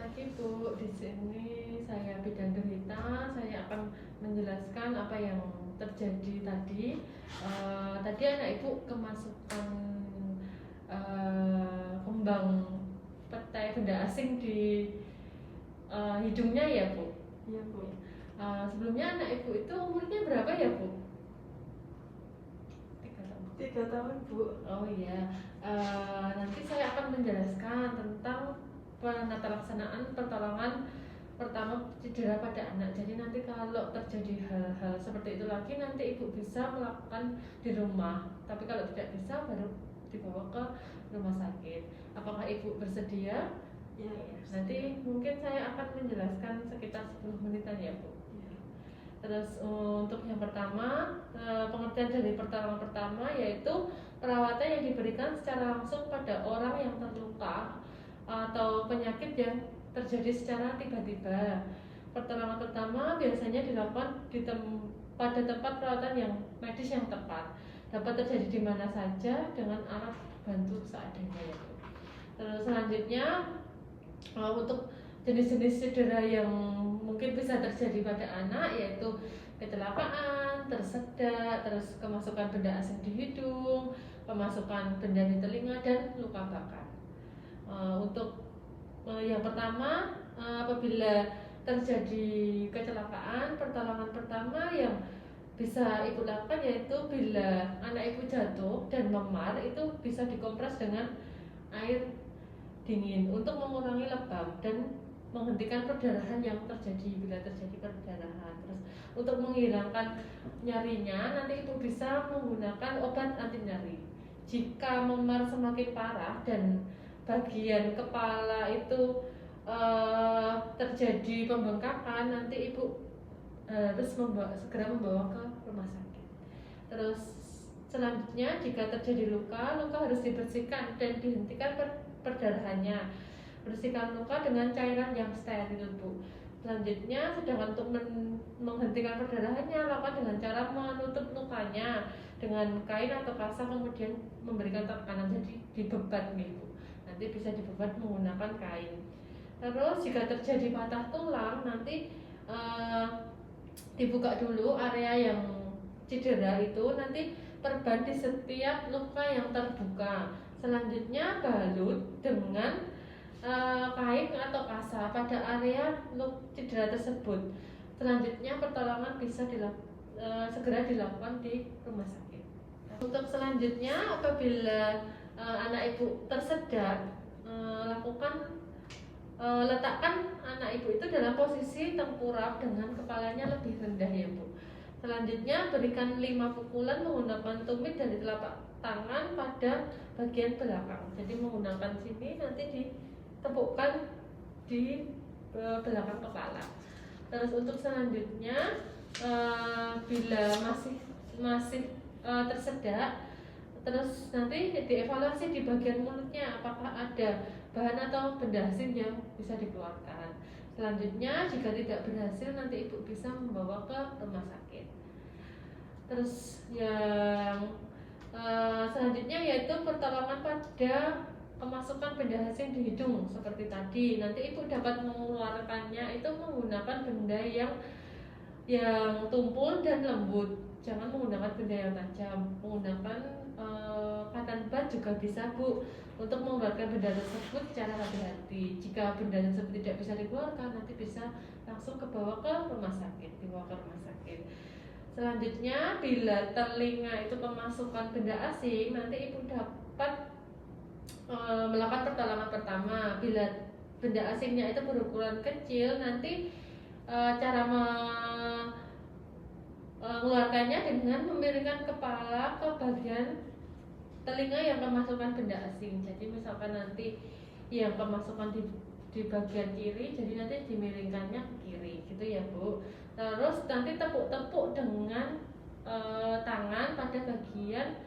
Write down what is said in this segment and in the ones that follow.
pagi Bu, di sini saya Bidan Derita. Saya akan menjelaskan apa yang terjadi tadi. Tadi anak Ibu kemasukan kembang petai benda asing di hidungnya ya Bu. Iya Bu. Sebelumnya anak Ibu itu umurnya berapa ya Bu? 3 tahun Bu. Oh iya, nanti saya akan menjelaskan tentang penata laksanaan pertolongan pertama cedera pada anak. Jadi nanti kalau terjadi hal-hal seperti itu lagi, nanti ibu bisa melakukan di rumah. Tapi kalau tidak bisa, baru dibawa ke rumah sakit. Apakah ibu bersedia? Ya. Nanti mungkin saya akan menjelaskan sekitar 10 menitan ya Bu. Terus untuk yang pertama, pengertian dari pertolongan pertama yaitu perawatan yang diberikan secara langsung pada orang yang terluka atau penyakit yang terjadi secara tiba-tiba. Pertolongan pertama biasanya dilakukan pada tempat perawatan yang medis yang tepat. Dapat terjadi di mana saja dengan alat bantu seadanya. Terus selanjutnya untuk jenis-jenis cedera yang mungkin bisa terjadi pada anak yaitu kecelakaan, tersedak, terus kemasukan benda asing di hidung, kemasukan benda di telinga, dan luka bakar. Untuk yang pertama, apabila terjadi kecelakaan, pertolongan pertama yang bisa ibu lakukan yaitu bila anak ibu jatuh dan memar, itu bisa dikompres dengan air dingin untuk mengurangi lebam dan menghentikan perdarahan yang terjadi bila terjadi perdarahan. Terus untuk menghilangkan nyarinya, nanti ibu bisa menggunakan obat anti nyeri. Jika memar semakin parah dan bagian kepala itu terjadi pembengkakan, nanti ibu harus segera membawa ke rumah sakit. Terus selanjutnya, jika terjadi luka harus dibersihkan dan dihentikan perdarahannya. Bersihkan luka dengan cairan yang steril Bu. Selanjutnya, sedangkan untuk menghentikan perdarahannya, lakukan dengan cara menutup lukanya dengan kain atau kasa, kemudian memberikan tekanan, jadi dibebat gitu. Nanti bisa dibebat menggunakan kain. Terus jika terjadi patah tulang, nanti dibuka dulu area yang cedera itu, nanti perban di setiap luka yang terbuka. Selanjutnya balut dengan kain atau kasa pada area cedera tersebut. Selanjutnya pertolongan bisa segera dilakukan di rumah sakit. Untuk selanjutnya, apabila anak ibu tersedak, letakkan anak ibu itu dalam posisi tengkurap dengan kepalanya lebih rendah ya Bu. Selanjutnya, berikan 5 pukulan menggunakan tumit dari telapak tangan pada bagian belakang. Jadi menggunakan sini, nanti ditepukkan di belakang kepala. Terus untuk selanjutnya, bila masih tersedak, terus nanti dievaluasi di bagian mulutnya apakah ada bahan atau benda asing yang bisa dikeluarkan. Selanjutnya, jika tidak berhasil, nanti ibu bisa membawa ke rumah sakit. Terus yang selanjutnya yaitu pertolongan pada kemasukan benda asing di hidung seperti tadi. Nanti ibu dapat mengeluarkannya itu menggunakan benda yang tumpul dan lembut. Jangan menggunakan benda yang tajam. Menggunakan cotton bud juga bisa Bu, untuk mengeluarkan benda tersebut secara hati-hati. Jika benda tersebut tidak bisa dikeluarkan, nanti bisa langsung dibawa ke rumah sakit. Selanjutnya, bila telinga itu kemasukan benda asing, nanti ibu dapat melakukan pertolongan pertama. Bila benda asingnya itu berukuran kecil, nanti cara mengeluarkannya dengan memiringkan kepala ke bagian telinga yang kemasukan benda asing. Jadi misalkan nanti yang kemasukan di bagian kiri, jadi nanti dimiringkannya ke kiri gitu ya Bu. Terus nanti tepuk-tepuk dengan tangan pada bagian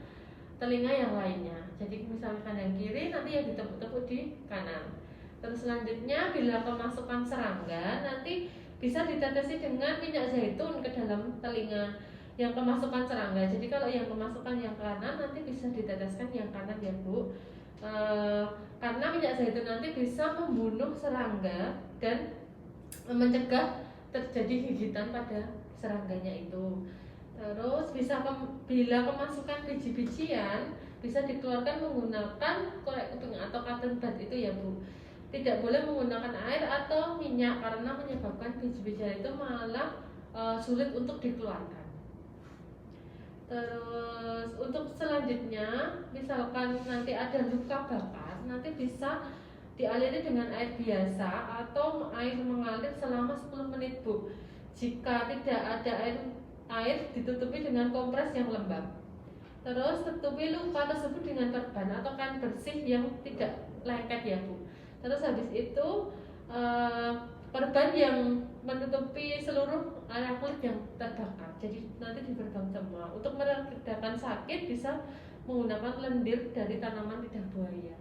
telinga yang lainnya. Jadi misalkan yang kiri, nanti yang ditepuk-tepuk di kanan. Terus selanjutnya, bila kemasukan serangga, nanti bisa ditetesi dengan minyak zaitun ke dalam telinga yang kemasukan serangga. Jadi kalau yang kemasukan yang kanan, nanti bisa diteteskan yang kanan ya Bu. Eh, karena minyak zaitun nanti bisa membunuh serangga dan mencegah terjadi gigitan pada serangganya itu. Terus bila kemasukan biji-bijian bisa dikeluarkan menggunakan korek kuping atau cotton bud itu ya Bu. Tidak boleh menggunakan air atau minyak karena menyebabkan biji-bijian itu malah sulit untuk dikeluarkan. Terus untuk selanjutnya, misalkan nanti ada luka bakar, nanti bisa dialiri dengan air biasa atau air mengalir selama 10 menit Bu. Jika tidak ada air ditutupi dengan kompres yang lembab. Terus tutupi luka tersebut dengan perban atau kain bersih yang tidak lengket ya Bu. Terus habis itu perban yang menutupi seluruh area kulit yang terbakar. Jadi nanti diperbang semua. Untuk meredakan sakit bisa menggunakan lendir dari tanaman lidah buaya.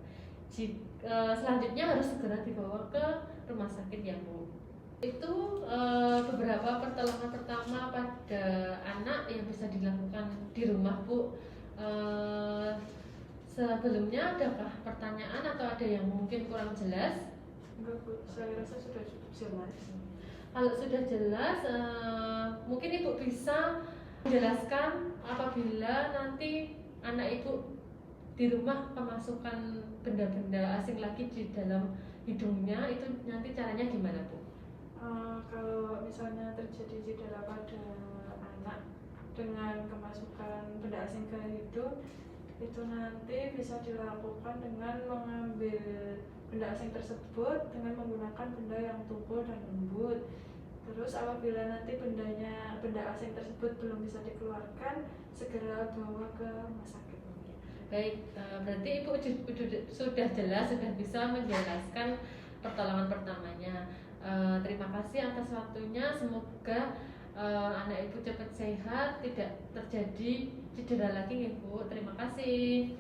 Selanjutnya harus segera dibawa ke rumah sakit ya Bu. Itu beberapa pertolongan pertama pada anak yang bisa dilakukan di rumah Bu. Sebelumnya adakah pertanyaan atau ada yang mungkin kurang jelas? Enggak Bu, saya rasa sudah cukup jelas. Kalau sudah jelas, mungkin Ibu bisa menjelaskan apabila nanti anak Ibu di rumah kemasukan benda-benda asing lagi di dalam hidungnya, itu nanti caranya gimana Bu? Kalau misalnya terjadi cedera pada anak dengan kemasukan benda asing ke hidung, itu nanti bisa dilakukan dengan mengambil benda asing tersebut dengan menggunakan benda yang tumpul dan lembut. Terus apabila nanti benda asing tersebut belum bisa dikeluarkan, segera bawa ke rumah sakit. Baik, berarti Ibu sudah jelas, sudah bisa menjelaskan pertolongan pertamanya. Terima kasih atas waktunya. Semoga anak Ibu cepat sehat, tidak terjadi cedera lagi, Ibu. Terima kasih.